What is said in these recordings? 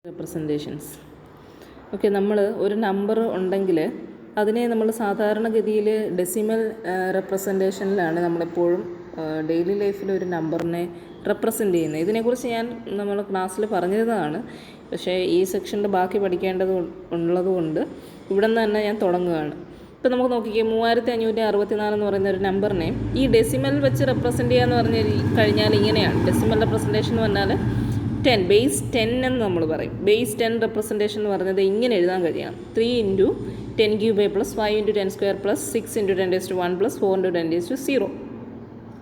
Representations. Okay, നമ്മൾ ഒരു number ഉണ്ടെങ്കിൽ അതിനെ നമ്മൾ സാധാരണഗതിയിൽ ഡെസിമൽ റെപ്രസെൻറ്റേഷനിലാണ് നമ്മളെപ്പോഴും ഡെയിലി ലൈഫിൽ ഒരു നമ്പറിനെ റെപ്രസെൻ്റ് ചെയ്യുന്നത്. ഇതിനെക്കുറിച്ച് നമ്മൾ ക്ലാസ്സിൽ പറഞ്ഞിരുന്നതാണ്. പക്ഷേ ഈ സെക്ഷൻ്റെ ബാക്കി പഠിക്കേണ്ടത് ഉള്ളതുകൊണ്ട് ഇവിടെ നിന്ന് തന്നെ ഞാൻ തുടങ്ങുകയാണ്. ഇപ്പോൾ നമുക്ക് നോക്കിക്കേ, 3564 എന്ന് പറയുന്ന ഒരു നമ്പറിനെ ഈ ഡെസിമൽ വെച്ച് റെപ്രസെൻ്റ് ചെയ്യുക എന്ന് പറഞ്ഞു കഴിഞ്ഞാൽ ഇങ്ങനെയാണ്. ഡെസിമൽ റെപ്രസെൻറ്റേഷൻ എന്ന് പറഞ്ഞാൽ 10 ബേസ് 10 എന്ന് നമ്മൾ പറയും. ബേസ് 10 റെപ്രസെൻറ്റേഷൻ എന്ന് പറയുന്നത് ഇങ്ങനെ എഴുതാൻ കഴിയണം. 3 × 10³ പ്ലസ് 5 × 10² പ്ലസ് 6 × 10⁻1 പ്ലസ് 4 × 10�0.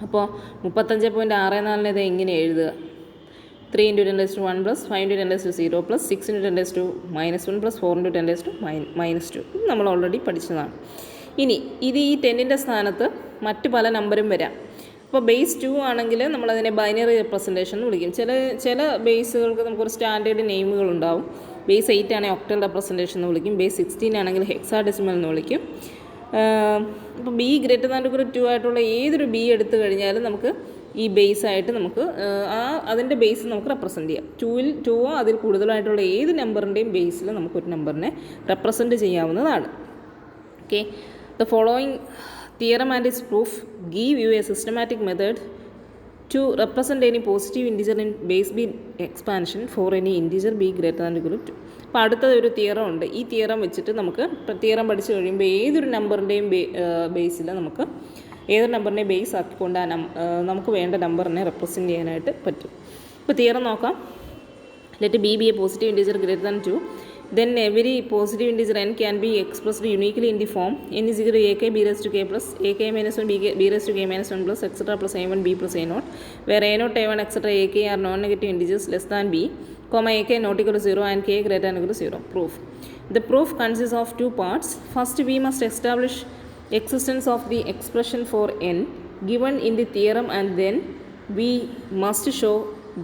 അപ്പോൾ 35.64 ഇത് എങ്ങനെ എഴുതുക? 3 × 10⁻1 പ്ലസ് 5 × 10�0 പ്ലസ് 6 × 10⁻1 പ്ലസ് 4 × 10⁻2 ഇത് നമ്മൾ ഓൾറെഡി പഠിച്ചതാണ്. ഇനി ഇത് ഈ 10ൻ്റെ സ്ഥാനത്ത് മറ്റ് പല നമ്പരും വരാം. അപ്പോൾ ബേസ് 2 ആണെങ്കിൽ നമ്മളതിനെ ബൈനറി റെപ്രസെൻറ്റേഷൻ എന്ന് വിളിക്കും. ചില ബേസുകൾക്ക് നമുക്കൊരു സ്റ്റാൻഡേർഡ് നെയിമുകളുണ്ടാവും. ബേസ് 8 ആണെങ്കിൽ ഒക്ടൽ റെപ്രസെൻറ്റേഷൻ എന്ന് വിളിക്കും. ബേസ് 16 ആണെങ്കിൽ ഹെക്സാഡെസിമൽ എന്ന് വിളിക്കും. ഇപ്പോൾ ബി > 2 ആയിട്ടുള്ള ഏതൊരു ബി എടുത്തു കഴിഞ്ഞാലും നമുക്ക് ഈ ബേസായിട്ട് നമുക്ക് അതിൻ്റെ ബേസ് നമുക്ക് റെപ്രസെൻറ്റ് ചെയ്യാം. 2 അതിൽ കൂടുതലായിട്ടുള്ള ഏത് നമ്പറിൻ്റെയും ബേസിൽ നമുക്കൊരു നമ്പറിനെ റെപ്രസെൻറ്റ് ചെയ്യാവുന്നതാണ്. Okay, the following theorem and its proof give you a systematic method to represent any positive integer in base b expansion for any integer b greater than or equal to. അപ്പോൾ അടുത്ത ഒരു theorem ഉണ്ട്. ഈ theorem വെച്ചിട്ട് നമുക്ക് theorem പഠിച്ചു കഴിയുമ്പോൾ ഏതൊരു നമ്പറിൻ്റെയും ബേസിൽ നമുക്ക് ഏതൊരു നമ്പറിനെ ബേസ് ആക്കിക്കൊണ്ട് നമുക്ക് വേണ്ട നമ്പറിനെ റെപ്രസെൻറ്റ് ചെയ്യാനായിട്ട് പറ്റും. ഇപ്പോൾ തിയറം നോക്കാം. Let be B A positive integer greater than 2. Then every positive integer n can be expressed uniquely in the form n is equal to ak b raised to k plus ak minus 1 b raised to k minus 1 plus etc plus a1 b plus a0, where a0 a1 etc ak are non-negative integers less than b, comma ak not equal to 0 and k greater than or equal to 0. Proof. The proof consists of two parts. First, we must establish existence of the expression for n given in the theorem, and then we must show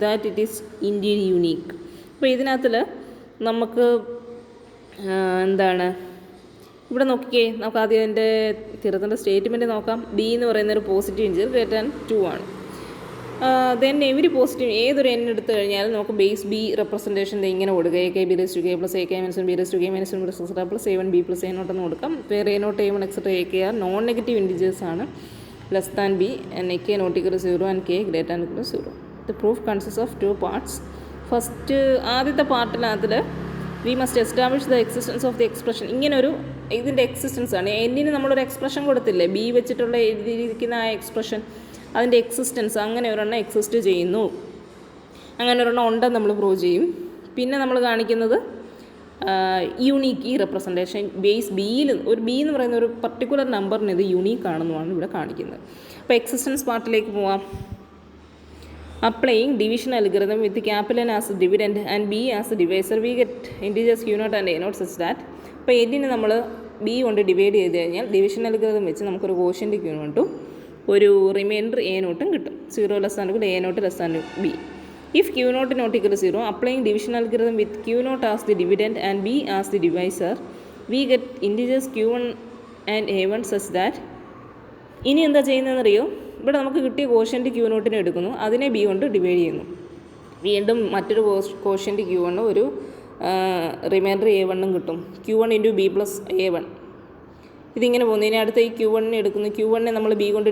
that it is indeed unique. അപ്പോൾ ഇതിനകത്തിൽ നമുക്ക് എന്താണ് ഇവിടെ നോക്കിക്കേ, നമുക്ക് ആദ്യം അതിൻ്റെ തിയറത്തിൻ്റെ statement നോക്കാം. B എന്ന് പറയുന്ന ഒരു പോസിറ്റീവ് ഇൻറ്റീജർ ഗ്രേറ്റർ ദാൻ 2 ആണ്. ദെൻ എവരി പോസിറ്റീവ് ഏതൊരു എൻ എടുത്തു കഴിഞ്ഞാലും നമുക്ക് ബേസ് ബി റെപ്രസെൻറ്റേഷൻ ഇങ്ങനെ കൊടുക്കുക. A k b raise to k plus a k minus 1 b raise to k minus 1 plus etcetera plus a1 b plus a0 എന്ന് കൊടുക്കാം. വേറെ a0 a1 എക്സെട്രാ a k are non negative integers ആണ്. Less than b and a k not equal to 0 and k greater than equal to 0. The proof consist of 2 parts. First ആദ്യത്തെ പാർട്ടിനകത്തിൽ we must establish the existence of the expression. ഇങ്ങനൊരു ഇതിൻ്റെ existence ആണ്. എന്നിന് നമ്മളൊരു expression കൊടുത്തില്ലേ, B വെച്ചിട്ടുള്ള എഴുതിയിരിക്കുന്ന ആ എക്സ്പ്രഷൻ, അതിൻ്റെ എക്സിസ്റ്റൻസ് അങ്ങനെ ഒരെണ്ണം എക്സിസ്റ്റ് ചെയ്യുന്നു, അങ്ങനെ ഒരെണ്ണം ഉണ്ടെന്ന് നമ്മൾ പ്രൂവ് ചെയ്യും. പിന്നെ നമ്മൾ കാണിക്കുന്നത് യൂണീക്ക് ഈ റെപ്രസെൻറ്റേഷൻ ബേസ് ബിയിൽ ഒരു ബി എന്ന് പറയുന്ന ഒരു പർട്ടിക്കുലർ നമ്പറിന് ഇത് യൂണീക്ക് ആണെന്നുമാണ് ഇവിടെ കാണിക്കുന്നത്. അപ്പോൾ എക്സിസ്റ്റൻസ് പാർട്ടിലേക്ക് പോവാം. Applying division algorithm with capital N as dividend and b as divisor, we get integers q0 and a0 such that ഇപ്പോൾ എന്നിന് നമ്മൾ ബി കൊണ്ട് ഡിവൈഡ് ചെയ്ത് കഴിഞ്ഞാൽ ഡിവിഷൻ അൽഗോരിതം വെച്ച് നമുക്കൊരു കോഷ്യൻ്റ് q0 ഒരു റിമൈൻഡർ a0 കിട്ടും. 0 less than a0 less than b. If q0 not equal to 0, applying division algorithm with q0 as the dividend and b as the divisor, we get integers q1 and a1 such that ഇനി എന്താ ചെയ്യുന്നതെന്നറിയോ, ഇവിടെ നമുക്ക് കിട്ടിയ quotient q0 എടുക്കുന്നു, അതിനെ B കൊണ്ട് divide ചെയ്യുന്നു. വീണ്ടും മറ്റൊരു കോഷ്യൻ്റ് q1 ഒരു റിമൈൻഡർ a1 കിട്ടും. q1 × b പ്ലസ് a1 ഇതിങ്ങനെ പോകുന്നു. ഇനി അടുത്ത ഈ q1 എടുക്കുന്നു. q1 നമ്മൾ ബി കൊണ്ട്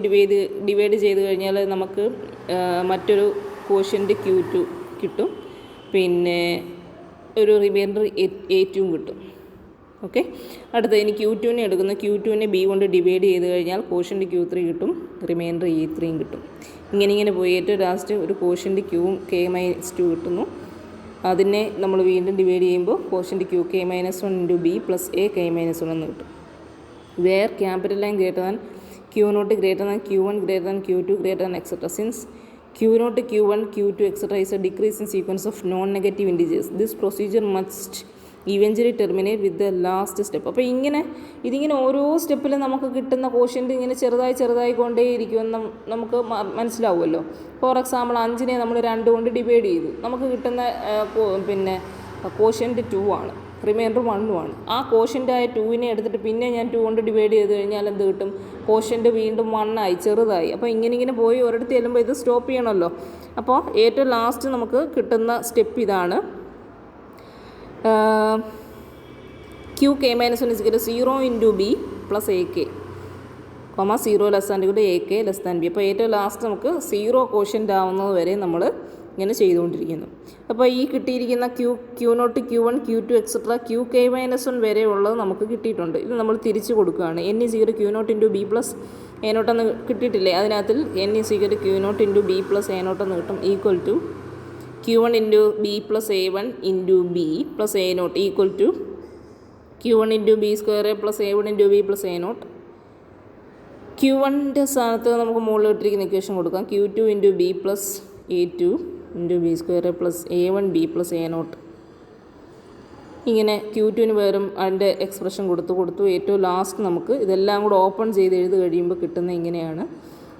ഡിവൈഡ് ചെയ്ത് കഴിഞ്ഞാൽ നമുക്ക് മറ്റൊരു കോഷ്യൻ്റ് q2 കിട്ടും. പിന്നെ ഒരു റിമൈൻഡർ a2 കിട്ടും. ഓക്കെ, അടുത്ത ഇനി q2 എടുക്കുന്നു. q2 ബി കൊണ്ട് ഡിവൈഡ് ചെയ്ത് കഴിഞ്ഞാൽ കോഷ്യൻ്റ് q3 കിട്ടും, റിമൈൻഡർ e3 കിട്ടും. ഇങ്ങനെ പോയി ഏറ്റവും ലാസ്റ്റ് ഒരു കോഷ്യൻ്റ് k-2 കിട്ടുന്നു. അതിനെ നമ്മൾ വീണ്ടും ഡിവൈഡ് ചെയ്യുമ്പോൾ quotient k-1 × b plus ak-1 എന്ന് കിട്ടും. Where capital N greater than q0 greater than q1 greater than q2 greater than etcetera. Since q0 q1 q2 etcetera is a decreasing sequence of non-negative integers, this procedure must eventually terminate with the last step. അപ്പോൾ ഇതിങ്ങനെ ഓരോ സ്റ്റെപ്പിലും നമുക്ക് കിട്ടുന്ന quotient ഇങ്ങനെ ചെറുതായി കൊണ്ടേയിരിക്കുമെന്ന് നമുക്ക് മനസ്സിലാവുമല്ലോ. For example 5നെ നമ്മൾ 2 കൊണ്ട് ഡിവൈഡ് ചെയ്തു, നമുക്ക് കിട്ടുന്ന പിന്നെ കോഷ്യൻ്റ് 2 ആണ്, റിമൈൻഡർ 1 ആണ്. ആ കോഷ്യൻ്റായ 2നെ എടുത്തിട്ട് പിന്നെ ഞാൻ 2 കൊണ്ട് ഡിവൈഡ് ചെയ്ത് കഴിഞ്ഞാൽ എന്ത് കിട്ടും, കോഷ്യൻ്റ് വീണ്ടും 1 ആയി, ചെറുതായി. അപ്പോൾ ഇങ്ങനെ പോയി ഒരിടത്ത് ചെല്ലുമ്പോൾ ഇത് സ്റ്റോപ്പ് ചെയ്യണമല്ലോ. അപ്പോൾ ഏറ്റവും ലാസ്റ്റ് നമുക്ക് കിട്ടുന്ന സ്റ്റെപ്പ് ഇതാണ്. Q k minus 1 is equal 0 into b plus a k, 0 less than equal to a k less than b. അപ്പോൾ ഏറ്റവും ലാസ്റ്റ് നമുക്ക് 0 കോഷ്യൻ്റ് ആവുന്നത് വരെ നമ്മൾ ഇങ്ങനെ ചെയ്തുകൊണ്ടിരിക്കുന്നു. അപ്പോൾ ഈ കിട്ടിയിരിക്കുന്ന q naught Q1 Q2 etcetera q k minus 1 വരെ ഉള്ളത് നമുക്ക് കിട്ടിയിട്ടുണ്ട്. ഇത് നമ്മൾ തിരിച്ച് കൊടുക്കുകയാണ്. n is equal q not into b plus a നോട്ടെന്ന് കിട്ടിയിട്ടില്ലേ, അതിനകത്തിൽ n is equal q not into b plus a നോട്ടെന്ന് കിട്ടും, equal to Q1 into b plus A1 into b plus a not equal to Q1 into b square a plus A1 into b plus a not. Q1ൻ്റെ സ്ഥാനത്ത് നമുക്ക് മുകളിൽ ഇട്ടിരിക്കുന്ന equation കൊടുക്കാം, Q2 into b plus A2 into b square a plus A1 b plus a naught. ഇങ്ങനെ Q2ന് പകരം അതിൻ്റെ എക്സ്പ്രഷൻ കൊടുത്തു ഏറ്റവും ലാസ്റ്റ് നമുക്ക് ഇതെല്ലാം കൂടെ ഓപ്പൺ ചെയ്ത് എഴുതി കഴിയുമ്പോൾ കിട്ടുന്ന ഇങ്ങനെയാണ്,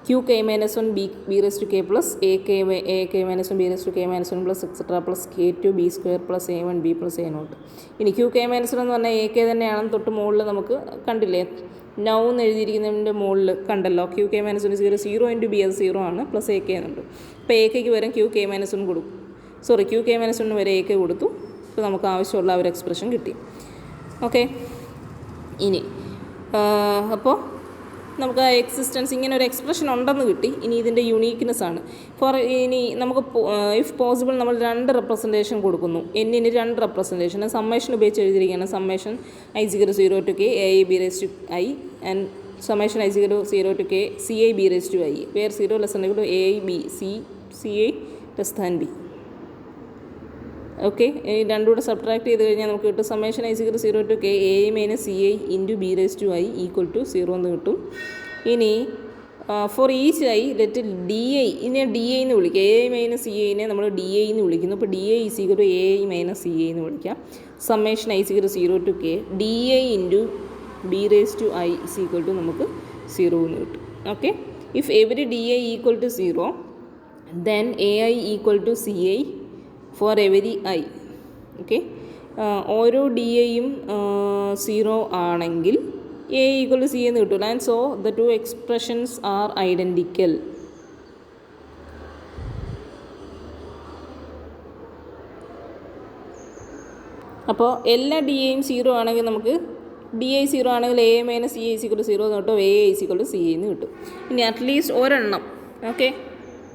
q k minus 1 b raise to k plus a k minus 1 b raise to k minus 1 plus etcetera plus K2 b square plus A1 b plus a naught. ഇനി ക്യൂ കെ മൈനസ് 1 എന്ന് പറഞ്ഞാൽ A K തന്നെയാണെന്ന് തൊട്ട് മുകളിൽ നമുക്ക് കണ്ടില്ലേ, now എന്ന് എഴുതിയിരിക്കുന്നതിൻ്റെ മുകളിൽ കണ്ടല്ലോ, q k minus 1 0 into b അത് 0 ആണ് പ്ലസ് എ കെ എന്നുണ്ട്. അപ്പോൾ എ കെക്ക് വരും ക്യൂ കെ മൈനസ് 1 കൊടുക്കും, ക്യൂ കെ മൈനസ് 1 വരെ എ കെ കൊടുത്തു. ഇപ്പോൾ നമുക്ക് ആവശ്യമുള്ള ഒരു എക്സ്പ്രഷൻ കിട്ടി. ഓക്കെ, ഇനി അപ്പോൾ നമുക്ക് ആ എക്സിസ്റ്റൻസ് ഇങ്ങനെ ഒരു എക്സ്പ്രഷൻ ഉണ്ടെന്ന് കിട്ടി. ഇനി ഇതിൻ്റെ യുണീക്ക്നെസ് ആണ്. ഇനി നമുക്ക് ഇഫ് പോസിബിൾ നമ്മൾ 2 റെപ്രസെൻറ്റേഷൻ കൊടുക്കുന്നു. എന്നിന് 2 റെപ്രസെൻറ്റേഷൻ സമ്മേഷൻ ഉപയോഗിച്ച് എഴുതിയിരിക്കുകയാണ്. Summation i = 0 to k ai b raised to i and summation i = 0 to k ci b raised to i where 0 less than equal to ai b ci less than b. Okay, ഈ രണ്ടും കൂടെ subtract ചെയ്ത് കഴിഞ്ഞാൽ നമുക്ക് കിട്ടും summation i = 0 to k ai minus ci into b raised to i equal to 0 എന്ന് കിട്ടും. ഇനി for each i let d i, ഇതിനെ ഡി ഐ എന്ന് വിളിക്കുക. എ ഐ മൈനസ് സി ഐനെ നമ്മൾ ഡി ഐ എന്ന് വിളിക്കുന്നു. അപ്പോൾ d i = A i minus c i എന്ന് വിളിക്കാം. Summation i = 0 to k d i into b raise to i equal to നമുക്ക് 0 എന്ന് കിട്ടും. Okay, if every d i equal to 0 then a i equal to c i for every i. Okay, ഓരോ d ഐയും 0 ആണെങ്കിൽ a equal to c എന്ന് കിട്ടില്ല. And so the two expressions are identical. അപ്പോൾ എല്ലാ ഡി ഐയും 0 ആണെങ്കിൽ നമുക്ക് ഡി ഐ 0 ആണെങ്കിൽ എ മൈനസ് സി ഐ = 0 എന്ന് കിട്ടും, എ ഐ = സി എന്ന് കിട്ടും. ഇനി അറ്റ്ലീസ്റ്റ് ഒരെണ്ണം, okay,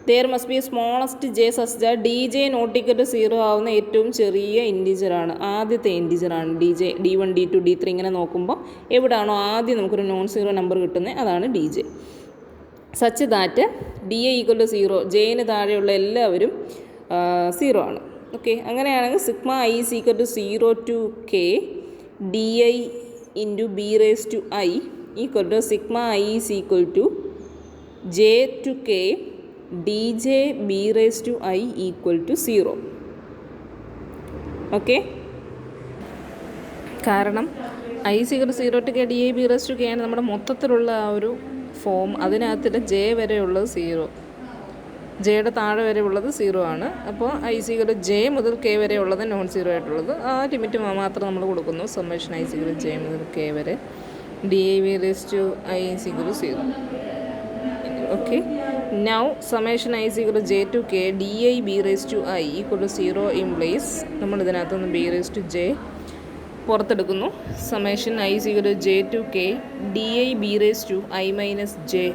there must be a smallest j such that dj not equal to 0 ആവുന്ന ഏറ്റവും ചെറിയ ഇൻറ്റിജറാണ്, ആദ്യത്തെ ഇൻറ്റിജറാണ് d1 d2 d3. ഇങ്ങനെ നോക്കുമ്പോൾ എവിടെയാണോ ആദ്യം നമുക്കൊരു നോൺ സീറോ നമ്പർ കിട്ടുന്നത് അതാണ് dj. സച്ച് ദാറ്റ് di = 0, ജെയിന് താഴെയുള്ള എല്ലാവരും 0 ആണ്. ഓക്കെ, അങ്ങനെയാണെങ്കിൽ sigma i = 0 to k di into b raise to i equal to sigma i = j to k dj b raised to i equal to 0. Okay, കാരണം i = 0 to k di b raised to k ആണ് നമ്മുടെ മൊത്തത്തിലുള്ള ആ ഒരു form. അതിനകത്തിൽ j വരെയുള്ളത് 0, ജെയുടെ താഴെ വരെ ഉള്ളത് 0 ആണ്. അപ്പോൾ i = j മുതൽ k വരെ ഉള്ളത് നോൺ സീറോ ആയിട്ടുള്ളത് ആ ലിമിറ്റ് മാത്രം നമ്മൾ കൊടുക്കുന്നു. സമ്മേഷൻ i = j മുതൽ k വരെ di b raised to i = 0. Okay, now summation i = j to k di b raised to i equal to 0 implies നമ്മൾ ഇതിനകത്തുനിന്ന് b raised to j പുറത്തെടുക്കുന്നു. Summation i = j to k di b raised to i minus j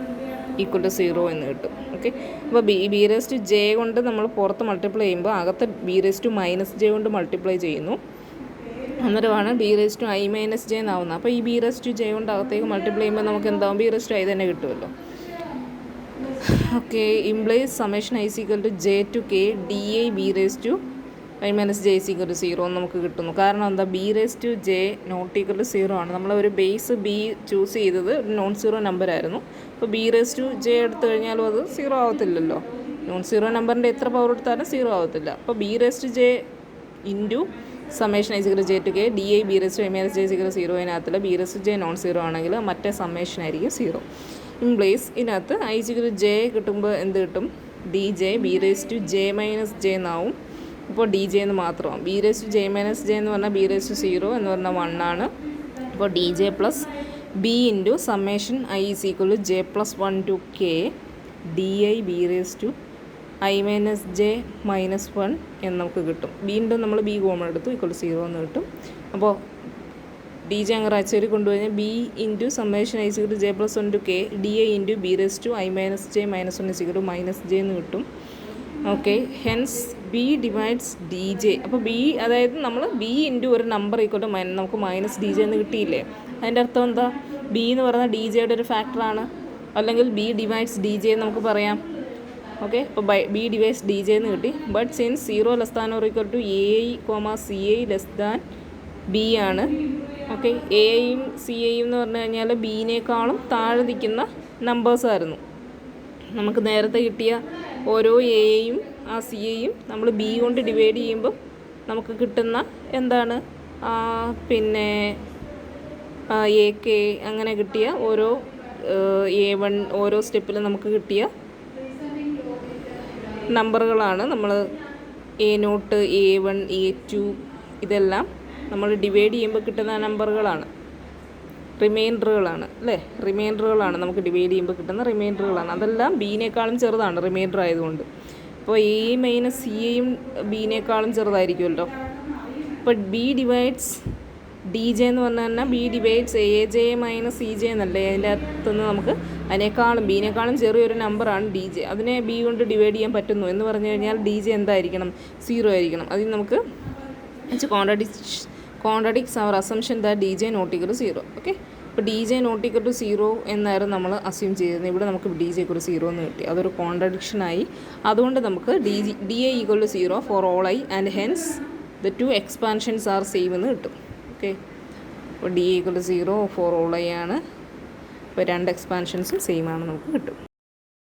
equal to 0 എന്ന് കിട്ടും. Okay, അപ്പോൾ b raised to j കൊണ്ട് നമ്മൾ പുറത്ത് multiply ചെയ്യുമ്പോൾ അകത്ത് b raised to minus j കൊണ്ട് മൾട്ടിപ്ലൈ ചെയ്യുന്നു. അന്നേരമാണ് b raised to i minus j എന്നാവുന്നത്. അപ്പോൾ ഈ b raised to j കൊണ്ട് അകത്തേക്ക് മൾട്ടിപ്ലൈ ചെയ്യുമ്പോൾ നമുക്ക് എന്താവും, b raised to i തന്നെ കിട്ടുമല്ലോ. Okay, implies summation i = j to k di b raised to i minus j = 0 എന്ന് നമുക്ക് കിട്ടുന്നു. കാരണം എന്താ, b raised to j not equal to 0 ആണ്. നമ്മളൊരു ബേസ് b ചൂസ് ചെയ്തത് നോൺ സീറോ നമ്പർ ആയിരുന്നു. അപ്പോൾ b raised to j എടുത്തു കഴിഞ്ഞാലും അത് 0 ആവത്തില്ലല്ലോ. നോൺ സീറോ നമ്പറിൻ്റെ എത്ര പവർ എടുത്താലും 0 ആവത്തില്ല. അപ്പോൾ b raised to j into summation i = j to k di b raised to i minus j = 0 അതിനകത്തില്ല. b raised to j non zero ആണെങ്കിൽ മറ്റേ സമ്മേഷൻ ആയിരിക്കും 0. ഇംപ്ലേസ് ഇതിനകത്ത് i = j കിട്ടുമ്പോൾ എന്ത് കിട്ടും, dj b raised to j minus j എന്നാവും. ഇപ്പോൾ dj എന്ന് മാത്രമാവും. b raised to j minus j എന്ന് പറഞ്ഞാൽ b raised to 0 എന്ന് പറഞ്ഞാൽ 1 ആണ്. അപ്പോൾ dj plus b into summation i = j + 1 to k di b raised to I minus j minus 1 എന്ന് നമുക്ക് കിട്ടും. വീണ്ടും നമ്മൾ ബി കോമൺ എടുത്തു, ഈക്വൽ 0 എന്ന് കിട്ടും. അപ്പോൾ ഡി ജെ അങ്ങ് റൈറ്റ് കൊണ്ടുപോയി b into summation i is equal j plus 1 to k d a into b raise to i minus j minus 1 is equal minus j എന്ന് കിട്ടും. Okay, hence b divides d j. അപ്പോൾ b, അതായത് നമ്മൾ b into ഒരു number equal നമുക്ക് minus d j എന്ന് കിട്ടിയില്ലേ. അതിൻ്റെ അർത്ഥം എന്താ? ബി എന്ന് പറയുന്നത് ഡി ജെയുടെ ഒരു ഫാക്ടറാണ്, അല്ലെങ്കിൽ ബി ഡിവൈഡ്സ് ഡി ജെ എന്ന് നമുക്ക് പറയാം. ഓക്കെ, അപ്പോൾ ബി ഡിവൈഡ്സ് ഡി ജെ എന്ന് കിട്ടി. But since 0 less than or equal to a i c i less than b ആണ്. ഓക്കെ, എ ഐയും സി ഐയും എന്ന് പറഞ്ഞു കഴിഞ്ഞാൽ ബീനേക്കാളും താഴെ നിൽക്കുന്ന നമ്പേഴ്സായിരുന്നു. നമുക്ക് നേരത്തെ കിട്ടിയ ഓരോ എ ഐയും ആ സി ഐയും നമ്മൾ ബി കൊണ്ട് ഡിവൈഡ് ചെയ്യുമ്പോൾ നമുക്ക് കിട്ടുന്ന എന്താണ്, പിന്നെ എ കെ അങ്ങനെ കിട്ടിയ ഓരോ A1 ഓരോ സ്റ്റെപ്പിലും നമുക്ക് കിട്ടിയ നമ്പറുകളാണ്. നമ്മൾ A0, A1, A2 ഇതെല്ലാം നമ്മൾ ഡിവൈഡ് ചെയ്യുമ്പോൾ കിട്ടുന്ന നമ്പറുകളാണ്, റിമൈൻഡറുകളാണ് അല്ലേ. റിമൈൻഡറുകളാണ് നമുക്ക് ഡിവൈഡ് ചെയ്യുമ്പോൾ കിട്ടുന്ന റിമൈൻഡറുകളാണ്. അതെല്ലാം ബീനേക്കാളും ചെറുതാണ് റിമൈൻഡർ ആയതുകൊണ്ട്. അപ്പോൾ എ മൈനസ് സി എയും ബീനേക്കാളും ചെറുതായിരിക്കുമല്ലോ. അപ്പോൾ ബി ഡിവൈഡ്സ് ഡി ജെ എന്ന് പറഞ്ഞാൽ തന്നെ B divides A J minus C J എന്നല്ലേ. അതിൻ്റെ അകത്തുനിന്ന് നമുക്ക് അതിനേക്കാളും ബീനേക്കാളും ചെറിയൊരു നമ്പറാണ് ഡി ജെ. അതിനെ ബി കൊണ്ട് ഡിവൈഡ് ചെയ്യാൻ പറ്റുന്നു എന്ന് പറഞ്ഞു കഴിഞ്ഞാൽ ഡി ജെ എന്തായിരിക്കണം? 0 ആയിരിക്കണം. അതിന് നമുക്ക് contradicts our assumption that d j not equal to 0. Okay, അപ്പോൾ d j not equal to 0 എന്നായിരുന്നു നമ്മൾ അസ്യൂം ചെയ്തിരുന്നത്. ഇവിടെ നമുക്ക് ഡി ജെ ഈക്വൽ ടു 0 എന്ന് കിട്ടി. അതൊരു കോൺട്രഡിക്ഷനായി. അതുകൊണ്ട് നമുക്ക് d a equal to 0 for all i and hence the 2 expansions are same എന്ന് കിട്ടും. ഓക്കെ, അപ്പോൾ d equal to 0 for all i ആണ്. അപ്പോൾ 2 എക്സ്പാൻഷൻസും സെയിം ആണ് നമുക്ക് കിട്ടും.